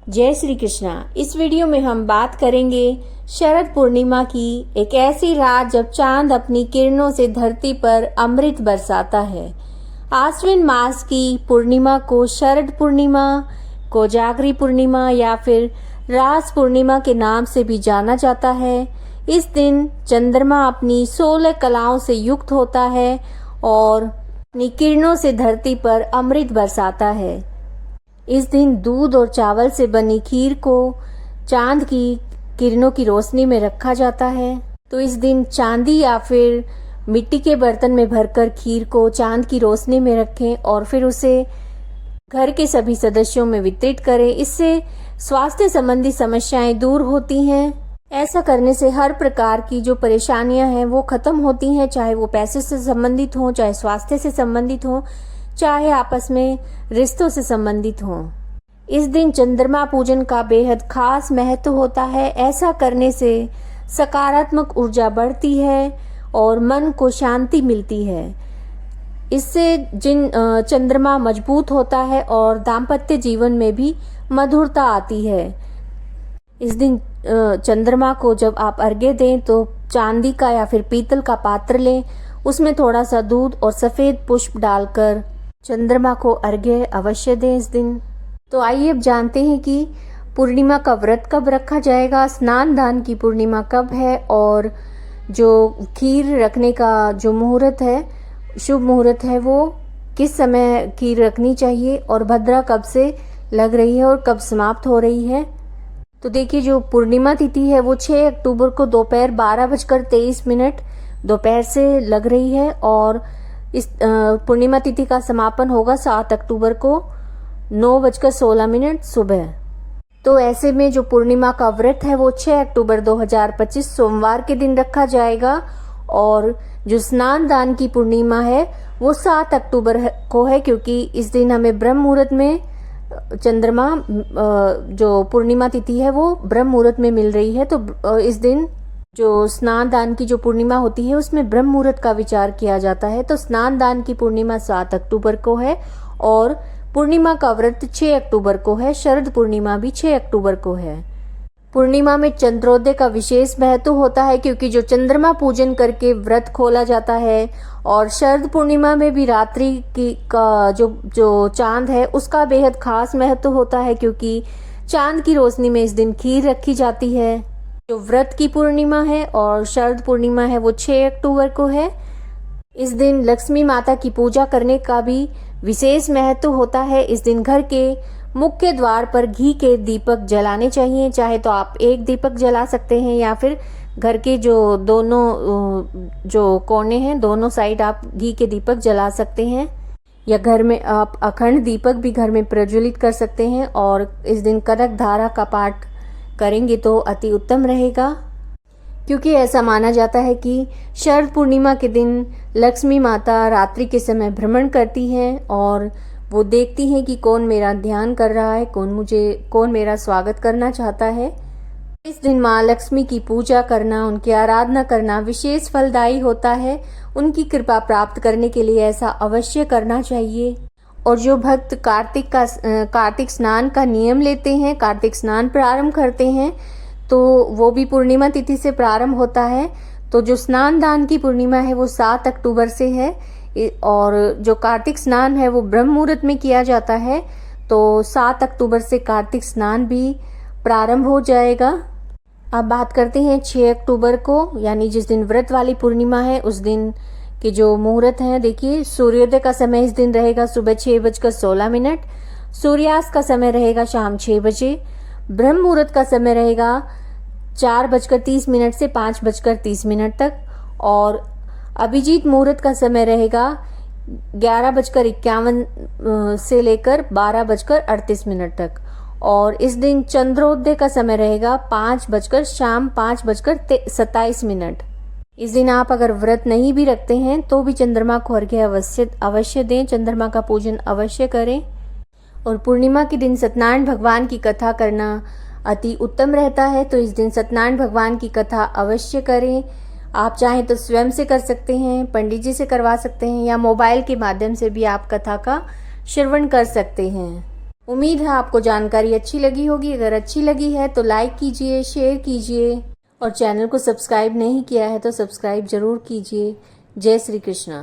जय श्री कृष्णा। इस वीडियो में हम बात करेंगे शरद पूर्णिमा की, एक ऐसी रात जब चांद अपनी किरणों से धरती पर अमृत बरसाता है। आश्विन मास की पूर्णिमा को शरद पूर्णिमा, कोजागरी पूर्णिमा या फिर रास पूर्णिमा के नाम से भी जाना जाता है। इस दिन चंद्रमा अपनी 16 कलाओं से युक्त होता है और अपनी किरणों से धरती पर अमृत बरसाता है। इस दिन दूध और चावल से बनी खीर को चांद की किरणों की रोशनी में रखा जाता है। तो इस दिन चांदी या फिर मिट्टी के बर्तन में भरकर खीर को चांद की रोशनी में रखें और फिर उसे घर के सभी सदस्यों में वितरित करें। इससे स्वास्थ्य संबंधी समस्याएं दूर होती हैं। ऐसा करने से हर प्रकार की जो परेशानियां हैं वो खत्म होती हैं, चाहे वो पैसे से संबंधित हो, चाहे स्वास्थ्य से संबंधित हो, चाहे आपस में रिश्तों से संबंधित हो। इस दिन चंद्रमा पूजन का बेहद खास महत्व होता है। ऐसा करने से सकारात्मक ऊर्जा बढ़ती है और मन को शांति मिलती है। इससे चंद्रमा मजबूत होता है और दाम्पत्य जीवन में भी मधुरता आती है। इस दिन चंद्रमा को जब आप अर्घ्य दें तो चांदी का या फिर पीतल का पात्र लें, उसमें थोड़ा सा दूध और सफेद पुष्प डालकर चंद्रमा को अर्घ्य अवश्य दें इस दिन। तो आइए अब जानते हैं कि पूर्णिमा का व्रत कब रखा जाएगा, स्नान दान की पूर्णिमा कब है और जो खीर रखने का जो मुहूर्त है, शुभ मुहूर्त है, वो किस समय खीर रखनी चाहिए और भद्रा कब से लग रही है और कब समाप्त हो रही है। तो देखिए, जो पूर्णिमा तिथि है वो 6 अक्टूबर को दोपहर 12:23 दोपहर से लग रही है और इस पूर्णिमा तिथि का समापन होगा 7 अक्टूबर को 9:16 सुबह। तो ऐसे में जो पूर्णिमा का व्रत है वो 6 अक्टूबर 2025 सोमवार के दिन रखा जाएगा और जो स्नान दान की पूर्णिमा है वो 7 अक्टूबर को है, क्योंकि इस दिन हमें ब्रह्म मुहूर्त में चंद्रमा जो पूर्णिमा तिथि है वो ब्रह्म मुहूर्त में मिल रही है। तो इस दिन जो स्नान दान की जो पूर्णिमा होती है उसमें ब्रह्म मुहूर्त का विचार किया जाता है। तो स्नान दान की पूर्णिमा 7 अक्टूबर को है और पूर्णिमा का व्रत 6 अक्टूबर को है। शरद पूर्णिमा भी 6 अक्टूबर को है। पूर्णिमा में चंद्रोदय का विशेष महत्व होता है, क्योंकि जो चंद्रमा पूजन करके व्रत खोला जाता है और शरद पूर्णिमा में भी रात्रि की का जो चांद है उसका बेहद खास महत्व होता है, क्योंकि चांद की रोशनी में इस दिन खीर रखी जाती है। जो व्रत की पूर्णिमा है और शरद पूर्णिमा है वो 6 अक्टूबर को है। इस दिन लक्ष्मी माता की पूजा करने का भी विशेष महत्व होता है। इस दिन घर के मुख्य द्वार पर घी के दीपक जलाने चाहिए। चाहे तो आप एक दीपक जला सकते हैं या फिर घर के जो दोनों जो कोने हैं दोनों साइड आप घी के दीपक जला सकते हैं, या घर में आप अखंड दीपक भी घर में प्रज्वलित कर सकते हैं। और इस दिन कनक धारा का पाठ करेंगे तो अति उत्तम रहेगा, क्योंकि ऐसा माना जाता है कि शरद पूर्णिमा के दिन लक्ष्मी माता रात्रि के समय भ्रमण करती हैं और वो देखती हैं कि कौन मेरा ध्यान कर रहा है, कौन मेरा स्वागत करना चाहता है। इस दिन माँ लक्ष्मी की पूजा करना, उनकी आराधना करना विशेष फलदायी होता है। उनकी कृपा प्राप्त करने के लिए ऐसा अवश्य करना चाहिए। और जो भक्त कार्तिक स्नान का नियम लेते हैं, कार्तिक स्नान प्रारंभ करते हैं, तो वो भी पूर्णिमा तिथि से प्रारंभ होता है। तो जो स्नान दान की पूर्णिमा है वो 7 अक्टूबर से है और जो कार्तिक स्नान है वो ब्रह्म मुहूर्त में किया जाता है। तो 7 अक्टूबर से कार्तिक स्नान भी प्रारंभ हो जाएगा। अब बात करते हैं 6 अक्टूबर को, यानी जिस दिन व्रत वाली पूर्णिमा है उस दिन के जो मुहूर्त हैं। देखिए, सूर्योदय का समय इस दिन रहेगा सुबह 6:16, सूर्यास्त का समय रहेगा शाम 6 बजे, ब्रह्म मुहूर्त का समय रहेगा 4:30 से 5:30 तक और अभिजीत मुहूर्त का समय रहेगा 11:51 से लेकर 12:38 तक। और इस दिन चंद्रोदय का समय रहेगा 5:27। इस दिन आप अगर व्रत नहीं भी रखते हैं तो भी चंद्रमा को अर्घ्य अवश्य दें, चंद्रमा का पूजन अवश्य करें। और पूर्णिमा के दिन सत्यनारायण भगवान की कथा करना अति उत्तम रहता है। तो इस दिन सत्यनारायण भगवान की कथा अवश्य करें। आप चाहें तो स्वयं से कर सकते हैं, पंडित जी से करवा सकते हैं, या मोबाइल के माध्यम से भी आप कथा का श्रवण कर सकते हैं। उम्मीद है आपको जानकारी अच्छी लगी होगी। अगर अच्छी लगी है तो लाइक कीजिए, शेयर कीजिए और चैनल को सब्सक्राइब नहीं किया है तो सब्सक्राइब जरूर कीजिए। जय श्री कृष्णा।